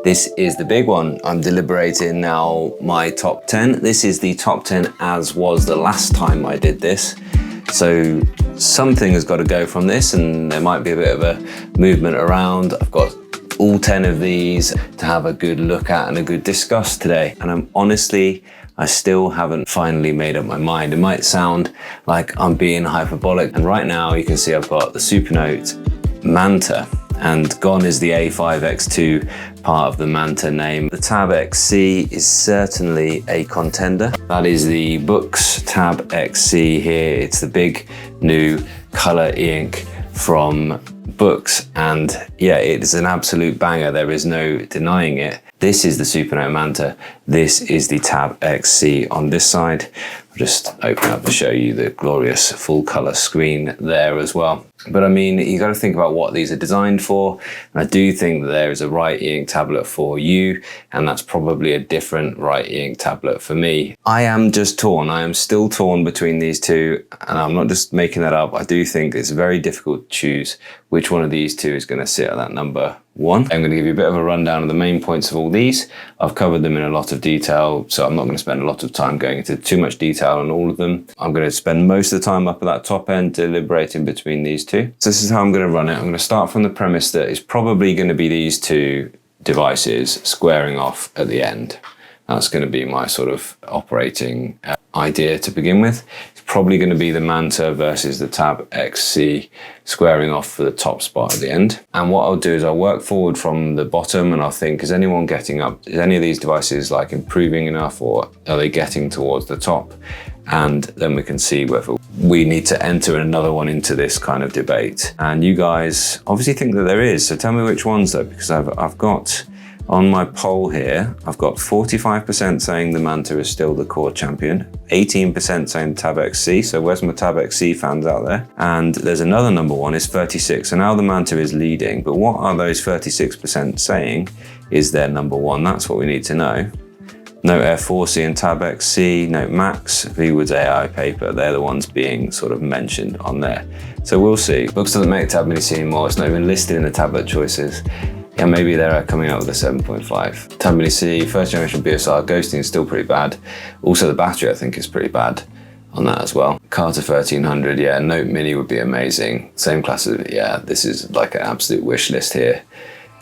This is the big one. I'm deliberating now my top 10. This is the top 10 as was the last time I did this. So something has got to go from this, and there might be a bit of a movement around. I've got all 10 of these to have a good look at and a good discuss today. And I still haven't finally made up my mind. It might sound like I'm being hyperbolic. And right now you can see I've got the Supernote Manta, and gone is the A5X2 part of the Manta name. The Tab X C is certainly a contender. That is the Boox Tab X C here. It's the big new color e-ink from Boox, and yeah, it is an absolute banger. There is no denying it. This is the Supernote Manta. This is the Tab X C on this side. I'll just open up to show you the glorious full color screen there as well. But I mean, you got to think about what these are designed for. And I do think that there is a right e-ink tablet for you, and that's probably a different right e-ink tablet for me. I am just torn. I am still torn between these two, and I'm not just making that up. I do think it's very difficult to choose which one of these two is going to sit at that number one. I'm going to give you a bit of a rundown of the main points of all these. I've covered them in a lot of detail, so I'm not going to spend a lot of time going into too much detail on all of them. I'm going to spend most of the time up at that top end deliberating between these two. So this is how I'm going to run it. I'm going to start from the premise that it's probably going to be these two devices squaring off at the end. That's going to be my sort of operating idea to begin with. It's probably going to be the Manta versus the Tab X C squaring off for the top spot at the end. And what I'll do is I'll work forward from the bottom, and I'll think, is anyone getting up? Is any of these devices like improving enough, or are they getting towards the top? And then we can see whether we need to enter another one into this kind of debate. And you guys obviously think that there is. So tell me which ones though, because I've got on my poll here, I've got 45% saying the Manta is still the core champion, 18% saying Tab X C, so where's my Tab X C fans out there? And there's another number one, is 36, so now the Manta is leading, but what are those 36% saying is their number one? That's what we need to know. Note Air 4C and Tab X C, Note Max, Viiwoods AI Paper, they're the ones being sort of mentioned on there. So we'll see. Boox doesn't make Tab Mini C anymore, it's not even listed in the tablet choices. Yeah, maybe they're coming out with a 7.5. Tab Mini C, first generation BSR, ghosting is still pretty bad. Also the battery I think is pretty bad on that as well. Carter 1300, yeah, Note Mini would be amazing. Same class as, yeah, this is like an absolute wish list here.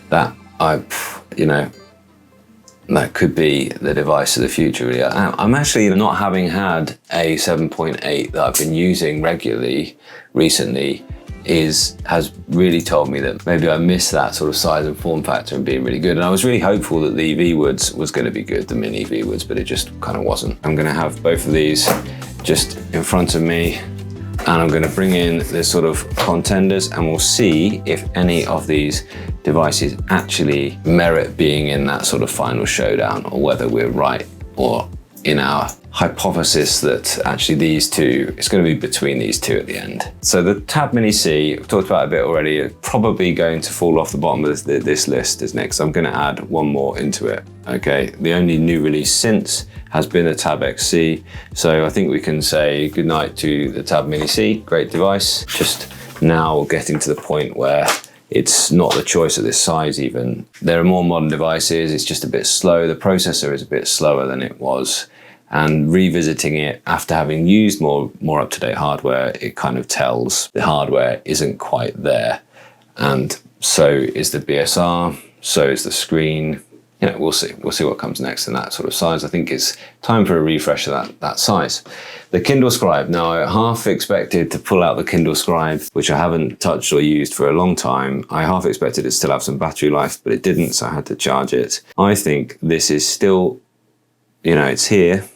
That, that could be the device of the future, really. I'm actually not, having had a 7.8 that I've been using regularly recently, has really told me that maybe I missed that sort of size and form factor and being really good. And I was really hopeful that the Viwoods was going to be good, the mini Viwoods, but it just kind of wasn't. I'm going to have both of these just in front of me, and I'm going to bring in this sort of Contenders, and we'll see if any of these devices actually merit being in that sort of final showdown, or whether we're right or in our hypothesis that actually these two, it's going to be between these two at the end. So the Tab Mini C, I've talked about it a bit already, it's probably going to fall off the bottom of this list, isn't it? Because I'm going to add one more into it. Okay, the only new release since has been the Tab X C. So I think we can say goodnight to the Tab Mini C, great device. Just now getting to the point where it's not the choice of this size even. There are more modern devices, it's just a bit slow. The processor is a bit slower than it was. And revisiting it after having used more up-to-date hardware, it kind of tells the hardware isn't quite there. And so is the BSR, so is the screen. You know, we'll see what comes next in that sort of size. I think it's time for a refresh of that size. The Kindle Scribe. Now, I half expected to pull out the Kindle Scribe, which I haven't touched or used for a long time. I half expected it to still have some battery life, but it didn't, so I had to charge it. I think this is still, it's here.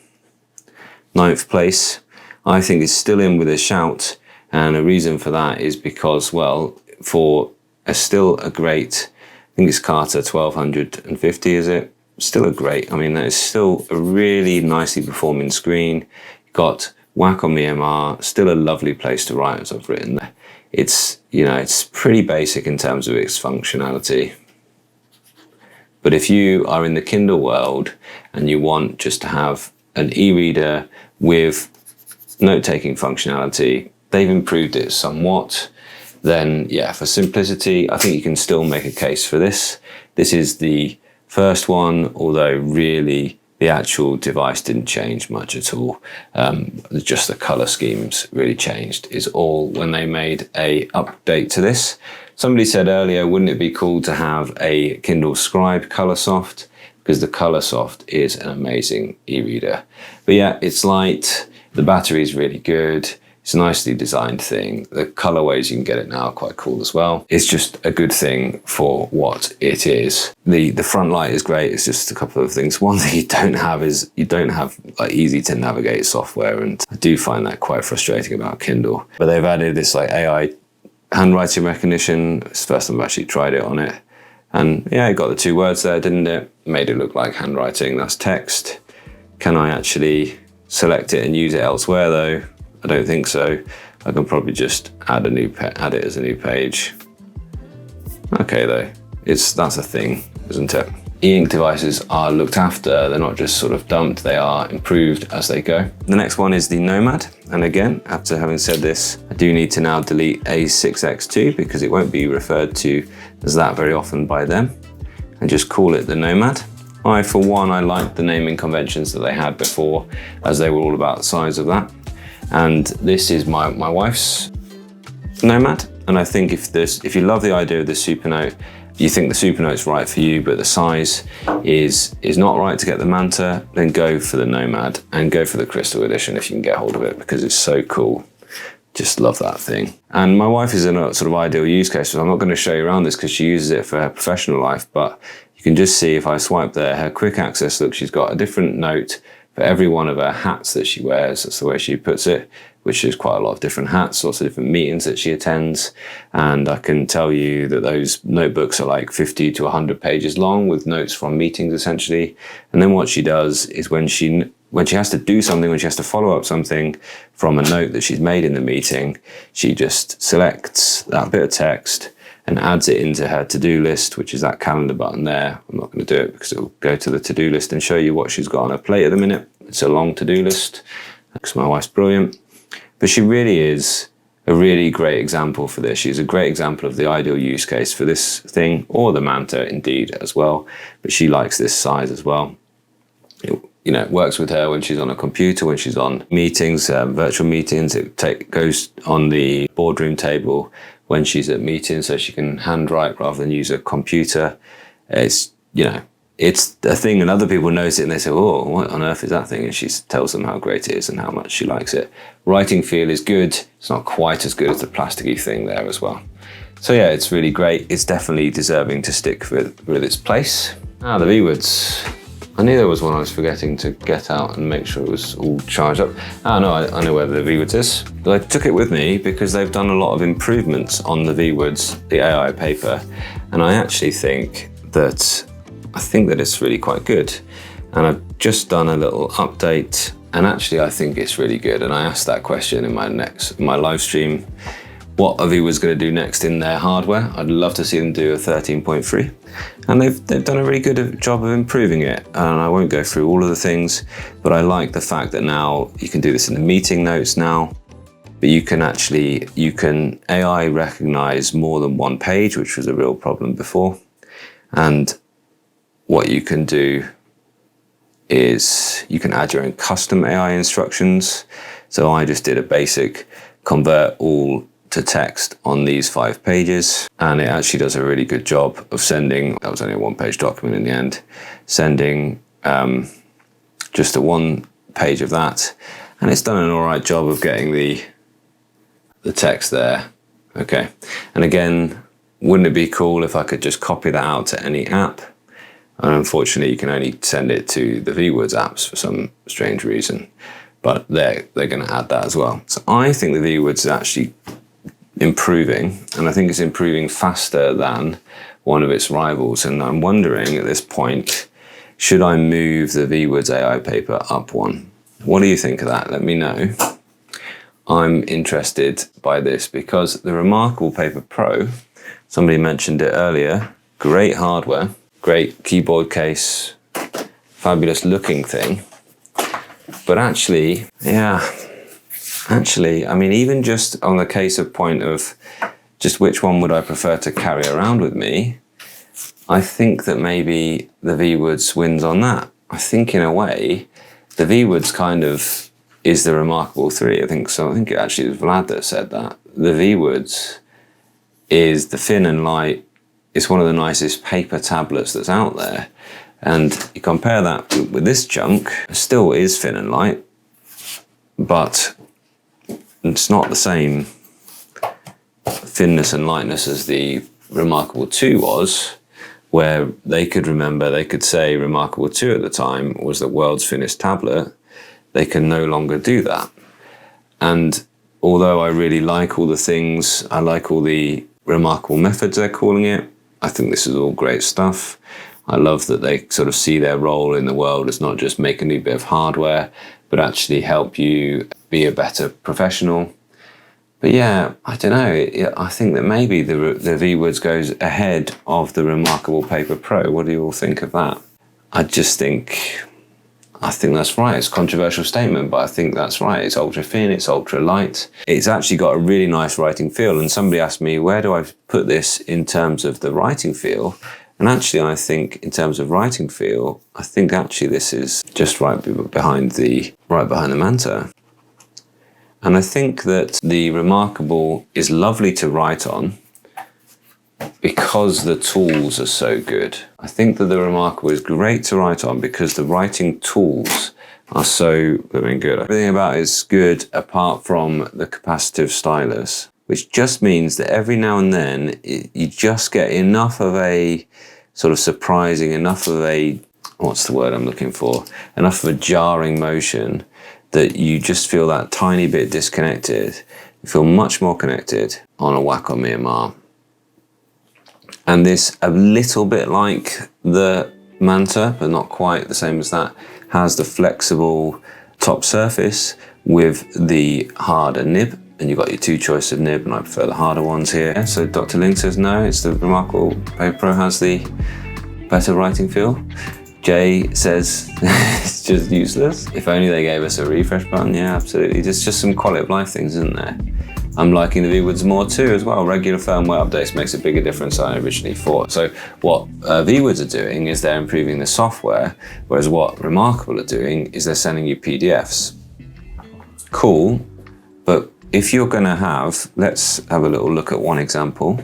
9th place. I think it's still in with a shout, and a reason for that is because, well, for still a great, I think it's Carter 1250, is it? Still a great, that is still a really nicely performing screen. Got Wacom EMR, still a lovely place to write, as I've written there. It's, it's pretty basic in terms of its functionality. But if you are in the Kindle world and you want just to have an e-reader with note-taking functionality, they've improved it somewhat, then yeah, for simplicity, I think you can still make a case for this. This is the First one, although really the actual device didn't change much at all. Just the color schemes really changed, is all when they made a update to this. Somebody said earlier, wouldn't it be cool to have a Kindle Scribe color soft? Because the color soft is an amazing e-reader. But yeah, it's light, the battery is really good. It's a nicely designed thing. The colorways you can get it now are quite cool as well. It's just a good thing for what it is. The front light is great. It's just a couple of things. One thing you don't have is you don't have like easy to navigate software, and I do find that quite frustrating about Kindle. But they've added this like AI handwriting recognition. It's the first time I've actually tried it on it. And yeah, it got the 2 words there, didn't it? Made it look like handwriting. That's text. Can I actually select it and use it elsewhere though? I don't think so. I can probably just add it as a new page. Okay though, that's a thing, isn't it? E-ink devices are looked after. They're not just sort of dumped, they are improved as they go. The next one is the Nomad. And again, after having said this, I do need to now delete A6X2 because it won't be referred to as that very often by them, and just call it the Nomad. For one, I like the naming conventions that they had before, as they were all about the size of that. And this is my wife's Nomad. And I think if you love the idea of the Supernote, you think the Supernote's right for you, but the size is not right to get the Manta, then go for the Nomad and go for the Crystal Edition if you can get hold of it, because it's so cool. Just love that thing. And my wife is in a sort of ideal use case, so I'm not going to show you around this because she uses it for her professional life, but you can just see if I swipe there, her quick access, look, she's got a different note for every one of her hats that she wears. That's the way she puts it, which is quite a lot of different hats, lots of different meetings that she attends. And I can tell you that those notebooks are like 50 to 100 pages long with notes from meetings essentially. And then what she does is when she has to do something, when she has to follow up something from a note that she's made in the meeting, she just selects that bit of text and adds it into her to-do list, which is that calendar button there. I'm not going to do it because it'll go to the to-do list and show you what she's got on her plate at the minute. It's a long to-do list because my wife's brilliant. But she really is a really great example for this. She's a great example of the ideal use case for this thing, or the Manta indeed as well. But she likes this size as well. It works with her when she's on a computer, when she's on meetings, virtual meetings. It goes on the boardroom table when she's at meetings, so she can handwrite rather than use a computer. It's a thing, and other people notice it and they say, oh, what on earth is that thing? And she tells them how great it is and how much she likes it. Writing feel is good. It's not quite as good as the plasticky thing there as well. So yeah, it's really great. It's definitely deserving to stick with its place. The Viwoods. I knew there was one I was forgetting to get out and make sure it was all charged up. No, I know where the Viwoods is. But I took it with me because they've done a lot of improvements on the Viwoods, the AI paper. And I actually think that it's really quite good. And I've just done a little update, and actually I think it's really good. And I asked that question in my live stream, what are Viwoods going to do next in their hardware? I'd love to see them do a 13.3. And they've done a really good job of improving it. And I won't go through all of the things, but I like the fact that now you can do this in the meeting notes now, but you can AI recognize more than one page, which was a real problem before. And what you can do is you can add your own custom AI instructions. So I just did a basic convert all to text on these 5 pages, and it actually does a really good job of sending, that was only a 1-page document in the end, sending just a 1 page of that, and it's done an all right job of getting the text there. Okay, and again, wouldn't it be cool if I could just copy that out to any app? And unfortunately, you can only send it to the Viwoods apps for some strange reason, but they're going to add that as well. So I think the Viwoods is actually improving, and I think it's improving faster than one of its rivals. And I'm wondering at this point, should I move the Viwoods AI paper up one? What do you think of that? Let me know. I'm interested by this because the Remarkable Paper Pro, somebody mentioned it earlier, great hardware, great keyboard case, fabulous looking thing. But actually, I mean, even just on the case of point of just which one would I prefer to carry around with me, I think that maybe the Viwoods wins on that. I think in a way, the Viwoods kind of is the remarkable three. I think so. I think it actually was Vlad that said that. The Viwoods is the thin and light. It's one of the nicest paper tablets that's out there. And you compare that with this chunk, it still is thin and light, but it's not the same thinness and lightness as the Remarkable 2 was, where they could say Remarkable 2 at the time was the world's thinnest tablet. They can no longer do that. And although I really like all the things, I like all the remarkable methods they're calling it, I think this is all great stuff. I love that they sort of see their role in the world as not just make a new bit of hardware, but actually help you be a better professional. But yeah, I don't know. I think that maybe the Viwoods goes ahead of the Remarkable Paper Pro. What do you all think of that? I think that's right. It's a controversial statement, but I think that's right. It's ultra thin, it's ultra light. It's actually got a really nice writing feel. And somebody asked me, where do I put this in terms of the writing feel? And actually, I think in terms of writing feel, I think actually this is just right behind the Manta. And I think that the Remarkable is lovely to write on because the tools are so good. I think that the Remarkable is great to write on because the writing tools are so good. Everything about it is good apart from the capacitive stylus, which just means that every now and then you just get enough of a sort of surprising, enough of a, what's the word I'm looking for? Enough of a jarring motion that you just feel that tiny bit disconnected. You feel much more connected on a Wacom Myanmar. And this, a little bit like the Manta, but not quite the same as that, has the flexible top surface with the harder nib. And you've got your two choices of nib, and I prefer the harder ones here. So Dr. Ling says no, it's the Remarkable Paper Pro has the better writing feel. Jay says it's just useless. If only they gave us a refresh button. Yeah, absolutely. There's just some quality of life things, isn't there? I'm liking the Viwoods more too as well. Regular firmware updates makes a bigger difference than I originally thought. So what Viwoods are doing is they're improving the software, whereas what Remarkable are doing is they're sending you PDFs. Cool, but if you're gonna have, let's have a little look at one example.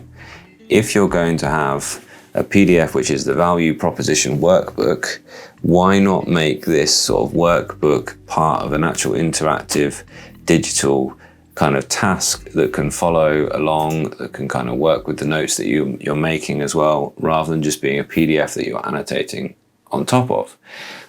If you're going to have a PDF, which is the value proposition workbook, why not make this sort of workbook part of an actual interactive digital kind of task that can follow along, that can kind of work with the notes that you're making as well, rather than just being a PDF that you're annotating on top of.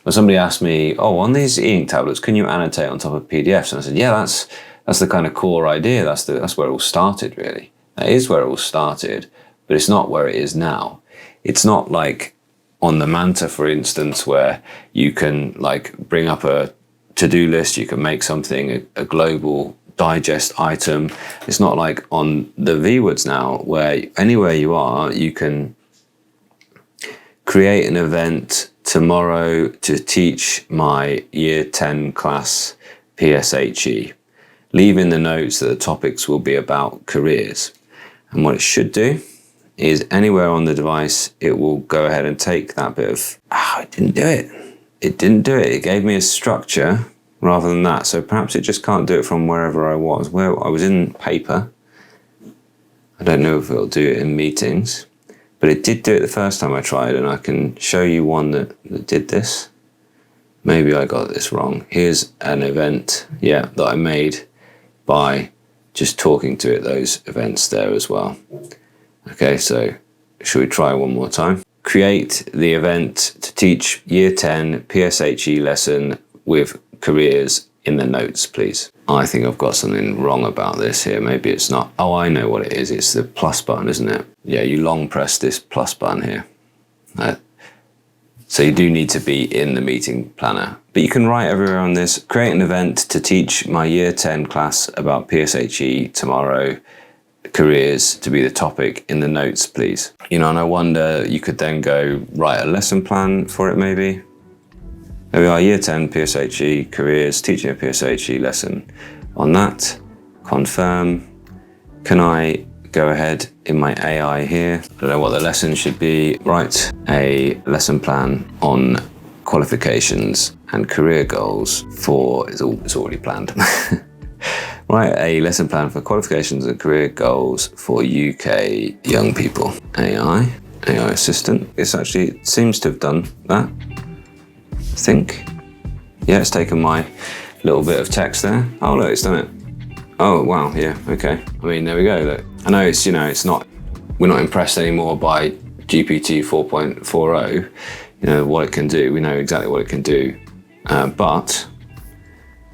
When somebody asked me, oh, on these e-ink tablets, can you annotate on top of PDFs? And I said, yeah, that's the kind of core idea. That's where it all started, really. That is where it all started, but it's not where it is now. It's not like on the Manta, for instance, where you can like bring up a to-do list, you can make something a global digest item. It's not like on the Viwoods now, where anywhere you are, you can create an event tomorrow to teach my year 10 class PSHE, leave in the notes that the topics will be about careers. And what it should do is anywhere on the device, it will go ahead and take that bit of, it didn't do it. It didn't do it. It gave me a structure rather than that. So perhaps it just can't do it from wherever I was. Where I was in paper, I don't know if it'll do it in meetings, but it did do it the first time I tried, and I can show you one that did this. Maybe I got this wrong. Here's an event, that I made by just talking to it, those events there as well. Okay, so should we try one more time? Create the event to teach year 10 PSHE lesson with careers in the notes, please. I think I've got something wrong about this here. Maybe it's not. Oh, I know what it is. It's the plus button, isn't it? Yeah, you long press this plus button here. So you do need to be in the meeting planner. But you can write everywhere on this. Create an event to teach my year 10 class about PSHE tomorrow. Careers to be the topic in the notes, please. And I wonder, you could then go write a lesson plan for it maybe. There we are, year 10 PSHE careers, teaching a PSHE lesson. On that, confirm. Can I go ahead in my AI here. I don't know what the lesson should be. Write a lesson plan on qualifications and career goals for, it's already planned. Write a lesson plan for qualifications and career goals for UK young people. AI assistant. It seems to have done that, I think. Yeah, it's taken my little bit of text there. Oh look, it's done it. Oh wow, yeah, okay. I mean, there we go. Look, I know it's, we're not impressed anymore by GPT 4.40. What it can do. We know exactly what it can do, but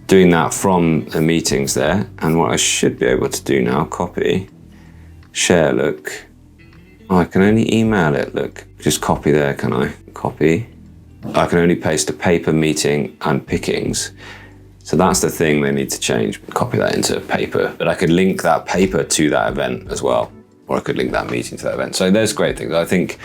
doing that from the meetings there, and what I should be able to do now, copy, share, look. Oh, I can only email it, look. Just copy there, can I? Copy. I can only paste a paper, meeting, and pickings. So that's the thing they need to change. Copy that into paper, but I could link that paper to that event as well. Or I could link that meeting to that event. So there's great things. I think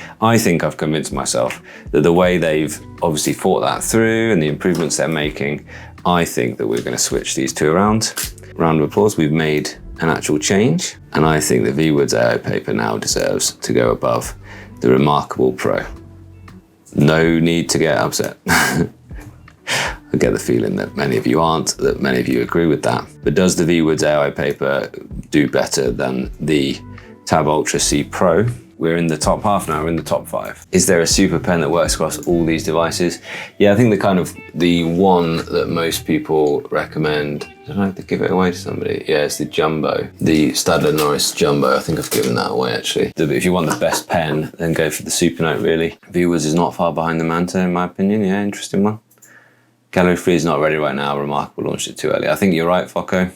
I've convinced myself that the way they've obviously thought that through and the improvements they're making, I think that we're going to switch these two around. Round of applause. We've made an actual change. And I think the Viiwoods AI Paper now deserves to go above the Remarkable Pro. No need to get upset. I get the feeling that many of you aren't, that many of you agree with that. But does the Viiwoods AI Paper do better than the Tab Ultra C Pro? We're in the top half now, we're in the top 5. Is there a super pen that works across all these devices? Yeah, I think the one that most people recommend, I don't know, to give it away to somebody. Yeah, it's the Jumbo, the Staedtler Norris Jumbo. I think I've given that away actually. If you want the best pen, then go for the Supernote really. Viwoods is not far behind the Manta in my opinion. Yeah, interesting one. Gallery Free is not ready right now. Remarkable launched it too early. I think you're right, Focko.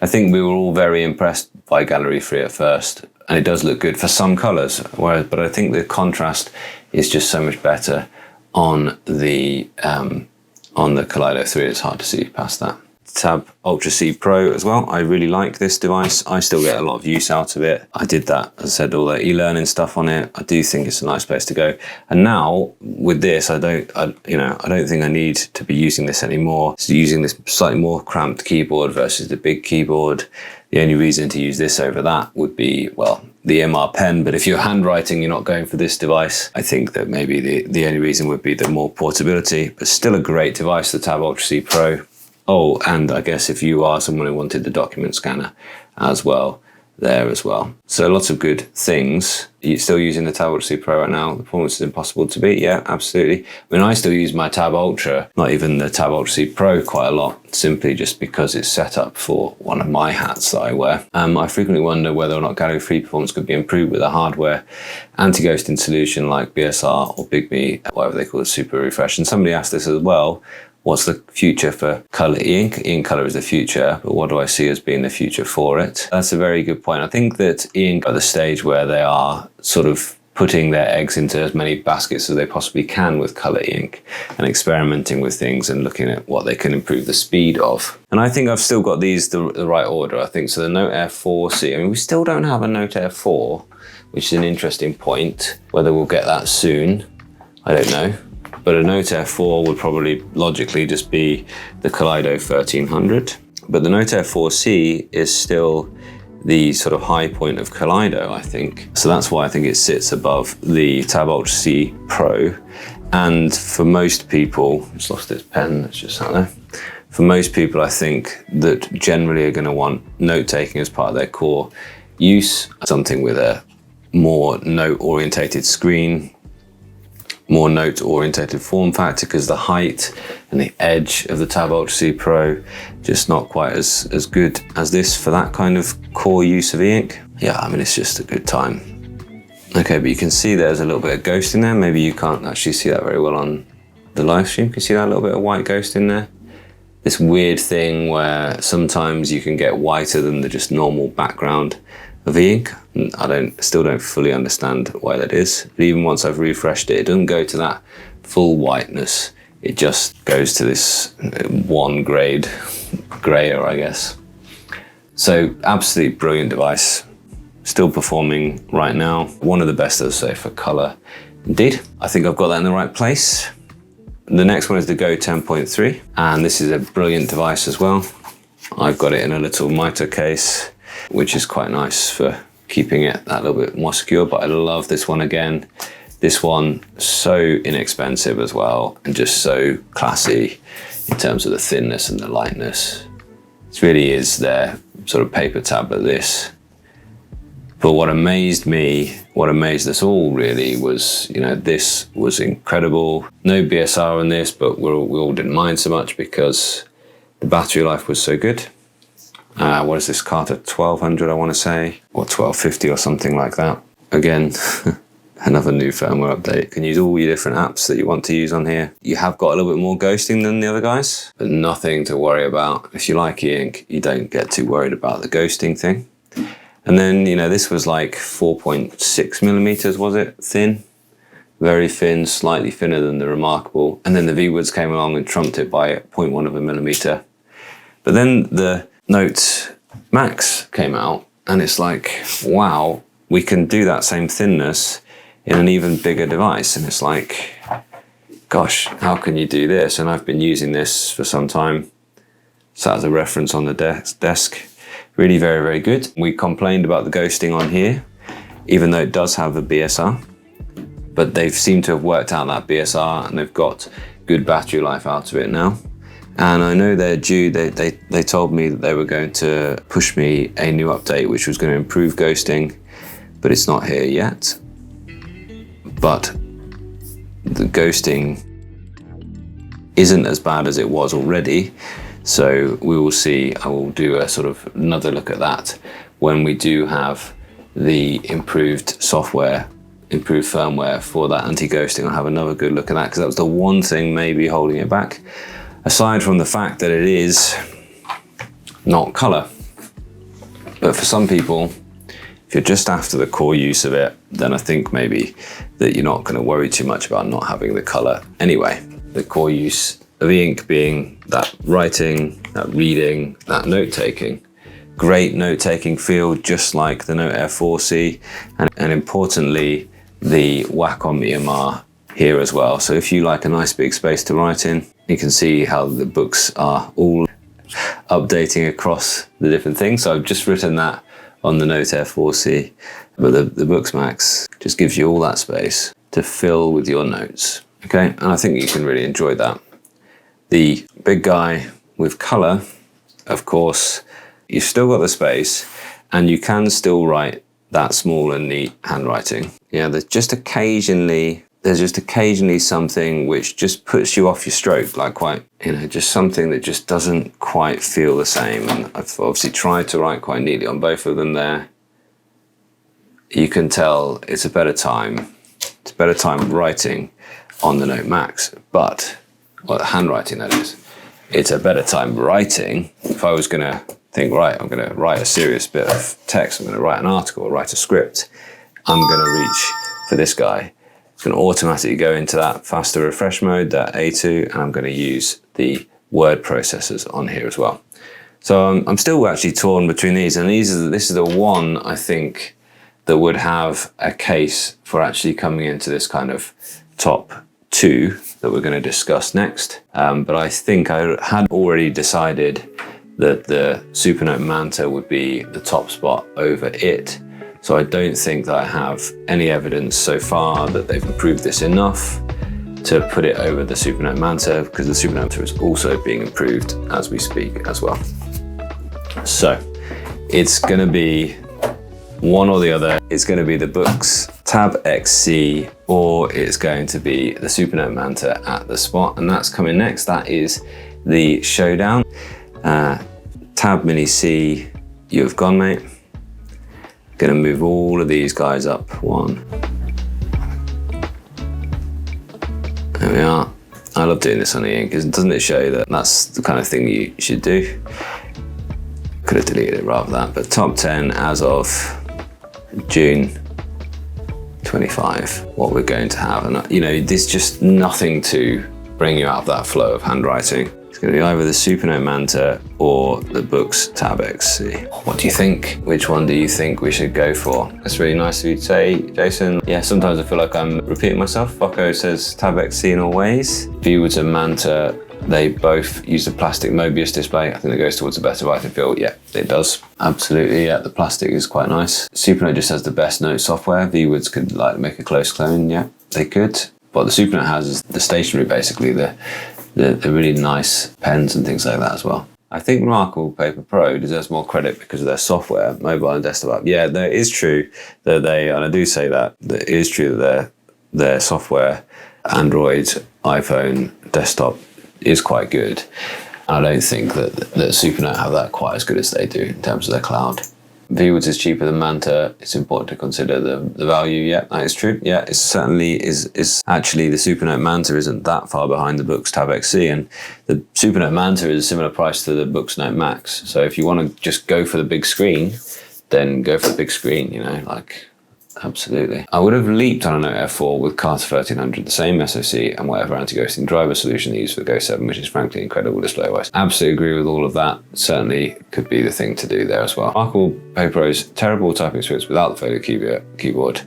I think we were all very impressed by Gallery Free at first, and it does look good for some colours, but I think the contrast is just so much better on the Kaleido 3. It's hard to see past that. Tab Ultra C Pro as well. I really like this device. I still get a lot of use out of it. I did that, as I said, all the e-learning stuff on it. I do think it's a nice place to go. And now with this, I don't think I need to be using this anymore. So using this slightly more cramped keyboard versus the big keyboard. The only reason to use this over that would be, well, the MR pen, but if you're handwriting, you're not going for this device. I think that maybe the only reason would be the more portability, but still a great device, the Tab Ultra C Pro. Oh, and I guess if you are someone who wanted the document scanner as well, there as well. So lots of good things. You're still using the Tab Ultra C Pro right now. The performance is impossible to beat. Yeah, absolutely. I mean, I still use my Tab Ultra, not even the Tab Ultra C Pro, quite a lot, simply just because it's set up for one of my hats that I wear. I frequently wonder whether or not Gallery Free performance could be improved with a hardware anti-ghosting solution like BSR or BigMe, whatever they call it, Super Refresh. And somebody asked this as well. What's the future for colour e-ink? E-ink colour is the future, but what do I see as being the future for it? That's a very good point. I think that e-ink are at the stage where they are sort of putting their eggs into as many baskets as they possibly can with colour e-ink and experimenting with things and looking at what they can improve the speed of. And I think I've still got these the right order, I think. So the Note Air 4C, I mean, we still don't have a Note Air 4, which is an interesting point. Whether we'll get that soon, I don't know. But a Note Air 4 would probably logically just be the Kaleido 1300. But the Note Air 4C is still the sort of high point of Kaleido, I think. So that's why I think it sits above the Tab Ultra C Pro. And for most people, it's lost its pen, it's just sat there. For most people, I think that generally are going to want note-taking as part of their core use. Something with a more note-orientated screen, more note-orientated form factor, because the height and the edge of the Tab Ultra C Pro just not quite as good as this for that kind of core use of e-ink. Yeah, I mean, it's just a good time. Okay, but you can see there's a little bit of ghost in there. Maybe you can't actually see that very well on the live stream. Can you see that little bit of white ghost in there? This weird thing where sometimes you can get whiter than the just normal background of e-ink. I still don't fully understand why that is. But even once I've refreshed it, it doesn't go to that full whiteness. It just goes to this one grade grayer, I guess. So absolutely brilliant device. Still performing right now. One of the best, I'd say, for color. Indeed, I think I've got that in the right place. The next one is the Go 10.3, and this is a brilliant device as well. I've got it in a little mitre case, which is quite nice for keeping it that little bit more secure, but I love this one again. This one, so inexpensive as well, and just so classy in terms of the thinness and the lightness. It really is their sort of paper tablet, this. But what amazed me, what amazed us all really was, you know, this was incredible. No BSR on this, but we all didn't mind so much because the battery life was so good. What is this Carter 1200, I want to say, or 1250 or something like that. Again, another new firmware update. You can use all your different apps that you want to use on here. You have got a little bit more ghosting than the other guys, but nothing to worry about. If you like e-ink, you don't get too worried about the ghosting thing. And then, you know, this was like 4.6 millimeters, was it? Thin, very thin, slightly thinner than the Remarkable. And then the Viwoods came along and trumped it by 0.1 of a millimeter. But then the Note Max came out and it's like, wow, we can do that same thinness in an even bigger device. And it's like, gosh, how can you do this? And I've been using this for some time. Sat as a reference on the desk. Really very, very good. We complained about the ghosting on here, even though it does have a BSR, but they've seemed to have worked out that BSR and they've got good battery life out of it now. And I know they're due, they told me that they were going to push me a new update, which was going to improve ghosting, but it's not here yet. But the ghosting isn't as bad as it was already. So we will see. I will do a sort of another look at that when we do have the improved software, improved firmware for that anti-ghosting. I'll have another good look at that because that was the one thing maybe holding it back. Aside from the fact that it is not color. But for some people, if you're just after the core use of it, then I think maybe that you're not going to worry too much about not having the color anyway. The core use of e-ink being that writing, that reading, that note-taking. Great note-taking feel, just like the Note Air 4C, and importantly, the Wacom EMR here as well. So if you like a nice big space to write in, you can see how the books are all updating across the different things. So I've just written that on the Note Air 4C, but the Boox Max just gives you all that space to fill with your notes. Okay, and I think you can really enjoy that. The big guy with color, of course, you've still got the space and you can still write that small and neat handwriting. Yeah, there's just occasionally something which just puts you off your stroke, like quite, you know, just something that just doesn't quite feel the same. And I've obviously tried to write quite neatly on both of them there. You can tell it's a better time. It's a better time writing on the Note Max, but well, the handwriting that is. It's a better time writing. If I was gonna think, right, I'm gonna write a serious bit of text, I'm gonna write an article, or write a script, I'm gonna reach for this guy. It's gonna automatically go into that faster refresh mode, that A2, and I'm gonna use the word processors on here as well. So I'm still actually torn between these, and this is the one I think that would have a case for actually coming into this kind of top two that we're going to discuss next. But I think I had already decided that the Supernote Manta would be the top spot over it. So I don't think that I have any evidence so far that they've improved this enough to put it over the Supernote Manta, because the Supernote Manta is also being improved as we speak as well. So it's going to be one or the other. It's going to be the Boox Tab X C, or it's going to be the Supernote Manta at the spot, and that's coming next. That is the Showdown. Tab Mini C, you've gone, mate. Gonna move all of these guys up one. There we are. I love doing this on e-ink, because doesn't it show that that's the kind of thing you should do? Could have deleted it rather than that, but top 10 as of June 25, what we're going to have. And you know, there's just nothing to bring you out of that flow of handwriting. It's going to be either the Supernote Manta or the Boox Tab X C. What do you think? Which one do you think we should go for? That's really nice of you to say, Jason. Yeah, sometimes I feel like I'm repeating myself. Focko says Tab X C in all ways. Viwoods and Manta they both use the plastic Mobius display. I think that goes towards a better writing feel. Yeah, it does. Absolutely, yeah, the plastic is quite nice. Supernote just has the best note software. Viwoods could like make a close clone, yeah, they could. What the Supernote has is the stationery, basically, the really nice pens and things like that as well. I think Remarkable Paper Pro deserves more credit because of their software, mobile and desktop app. Yeah, that is true that they, and I do say that it is true that their software, Android, iPhone, desktop, is quite good. I don't think that Supernote have that quite as good as they do in terms of their cloud. Viwoods is cheaper than Manta. It's important to consider the value. Yeah, that is true. Yeah, it certainly is. Actually, the Supernote Manta isn't that far behind the Boox Tab X C, and the Supernote Manta is a similar price to the Boox Note Max. So if you want to just go for the big screen, then go for the big screen, you know, like, absolutely. I would have leaped on a Note Air 4 with Carter 1300, the same SoC and whatever anti-ghosting driver solution they use for the Go 7, which is frankly incredible display-wise. Absolutely agree with all of that. Certainly could be the thing to do there as well. Remarkable Paper Pro's terrible typing experience without the folded keyboard.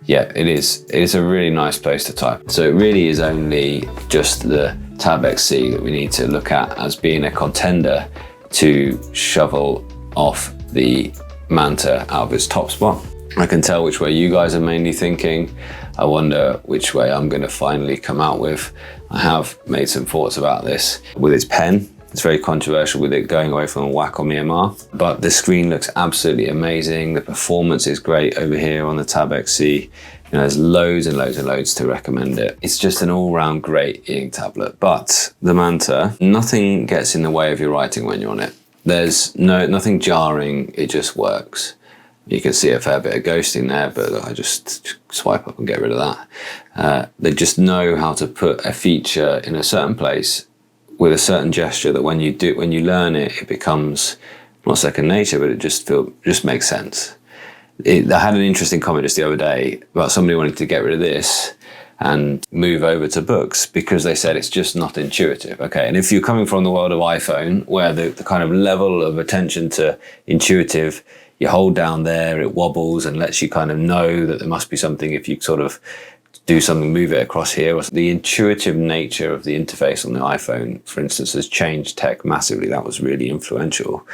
Yeah, it is. It is a really nice place to type. So it really is only just the Tab X C that we need to look at as being a contender to shovel off the Manta out of its top spot. I can tell which way you guys are mainly thinking. I wonder which way I'm going to finally come out with. I have made some thoughts about this. With its pen, it's very controversial with it going away from a Wacom EMR, but the screen looks absolutely amazing. The performance is great over here on the Tab X C. You know, there's loads and loads and loads to recommend it. It's just an all-round great e-ink tablet. But the Manta, nothing gets in the way of your writing when you're on it. There's nothing jarring, it just works. You can see a fair bit of ghosting there, but I just swipe up and get rid of that. They just know how to put a feature in a certain place with a certain gesture that when you learn it, it becomes not second nature, but it just makes sense. I had an interesting comment just the other day about somebody wanting to get rid of this and move over to Boox because they said it's just not intuitive. Okay, and if you're coming from the world of iPhone, where the kind of level of attention to intuitive, you hold down there, it wobbles and lets you kind of know that there must be something if you sort of do something, move it across here. The intuitive nature of the interface on the iPhone, for instance, has changed tech massively. That was really influential.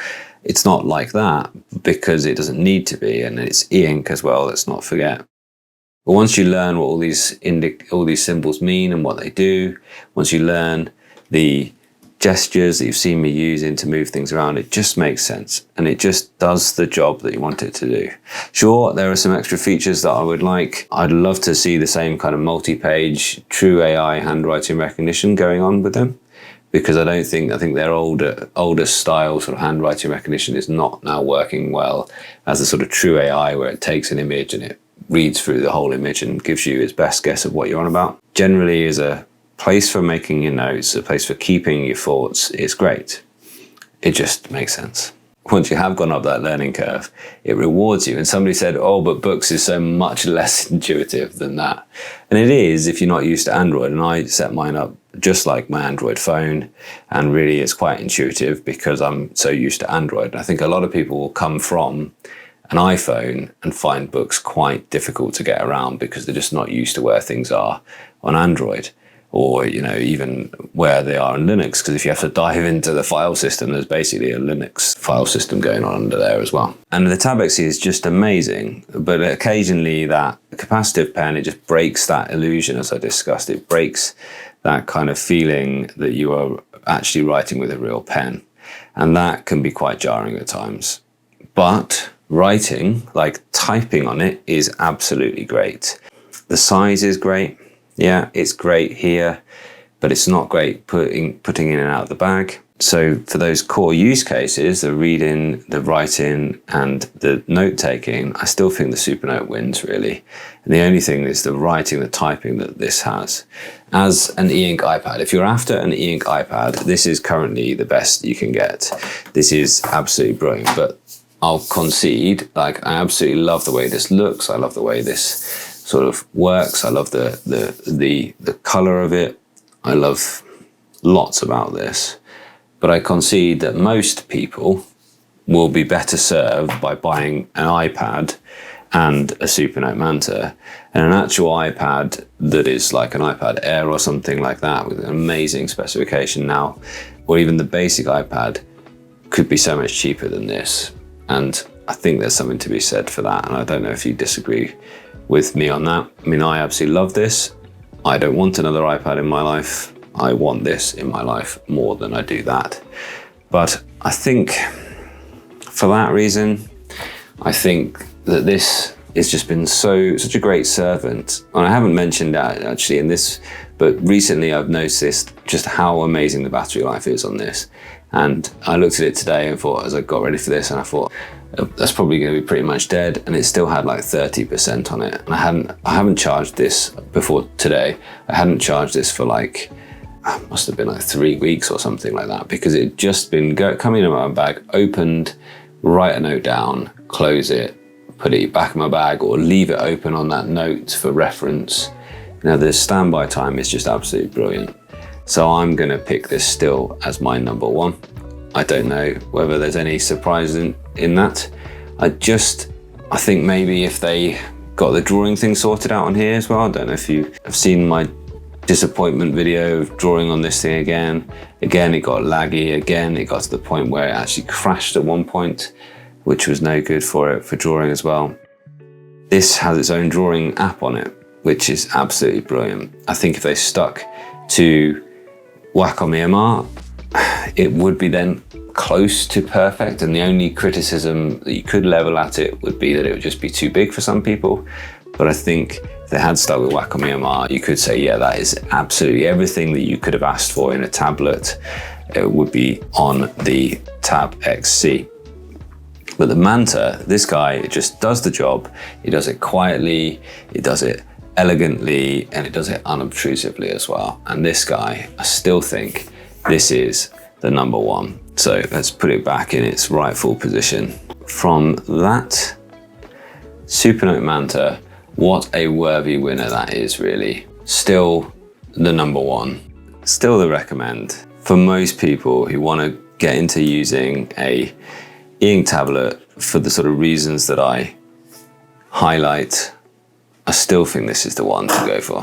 It's not like that because it doesn't need to be, and it's e-ink as well, let's not forget. But once you learn what all these symbols mean and what they do, once you learn the gestures that you've seen me using to move things around, it just makes sense and it just does the job that you want it to do. Sure, there are some extra features that I would like. I'd love to see the same kind of multi-page true AI handwriting recognition going on with them, because I think their older style sort of handwriting recognition is not now working well as a sort of true AI where it takes an image and it reads through the whole image and gives you its best guess of what you're on about. Generally, as a place for making your notes, a place for keeping your thoughts, is great. It just makes sense. Once you have gone up that learning curve, it rewards you. And somebody said, oh, but Boox is so much less intuitive than that. And it is if you're not used to Android. And I set mine up just like my Android phone. And really it's quite intuitive because I'm so used to Android. And I think a lot of people will come from an iPhone and find Boox quite difficult to get around because they're just not used to where things are on Android. Or, you know, even where they are in Linux, because if you have to dive into the file system, there's basically a Linux file system going on under there as well. And the Tab X C is just amazing, but occasionally that capacitive pen, it just breaks that illusion, as I discussed. It breaks that kind of feeling that you are actually writing with a real pen. And that can be quite jarring at times. But writing, like typing on it, is absolutely great. The size is great. Yeah, it's great here, but it's not great putting in and out of the bag. So for those core use cases, the reading, the writing, and the note-taking, I still think the Supernote wins, really. And the only thing is the writing, the typing that this has. As an e-ink iPad, if you're after an e-ink iPad, this is currently the best you can get. This is absolutely brilliant, but I'll concede, like, I absolutely love the way this looks. I love the way this sort of works. I love the color of it. I love lots about this. But I concede that most people will be better served by buying an iPad and a Supernote Manta, and an actual iPad that is like an iPad Air or something like that with an amazing specification now, or even the basic iPad could be so much cheaper than this. And I think there's something to be said for that. And I don't know if you disagree with me on that. I mean, I absolutely love this. I don't want another iPad in my life. I want this in my life more than I do that. But I think for that reason, I think that this has just been such a great servant. And I haven't mentioned that actually in this, but recently I've noticed just how amazing the battery life is on this. And I looked at it today and thought, as I got ready for this, and I thought, that's probably going to be pretty much dead. And it still had like 30% on it. And I haven't charged this before today. I hadn't charged this for like, must have been like 3 weeks or something like that, because it just been coming in my bag, opened, write a note down, close it, put it back in my bag, or leave it open on that note for reference. Now the standby time is just absolutely brilliant. So I'm gonna pick this still as my number one. I don't know whether there's any surprise in that. I think maybe if they got the drawing thing sorted out on here as well. I don't know if you have seen my disappointment video of drawing on this thing again. Again, it got laggy. Again, it got to the point where it actually crashed at one point, which was no good for it for drawing as well. This has its own drawing app on it, which is absolutely brilliant. I think if they stuck to Wacom EMR, it would be then close to perfect. And the only criticism that you could level at it would be that it would just be too big for some people. But I think if they had stuck with Wacom EMR, you could say, yeah, that is absolutely everything that you could have asked for in a tablet. It would be on the Tab X C. But the Manta, this guy, it just does the job. It does it quietly, it does it elegantly, and it does it unobtrusively as well. And this guy, I still think this is the number one. So let's put it back in its rightful position. From that Supernote Manta, what a worthy winner that is, really. Still the number one. Still the recommend. For most people who want to get into using a e-ink tablet for the sort of reasons that I highlight, I still think this is the one to go for.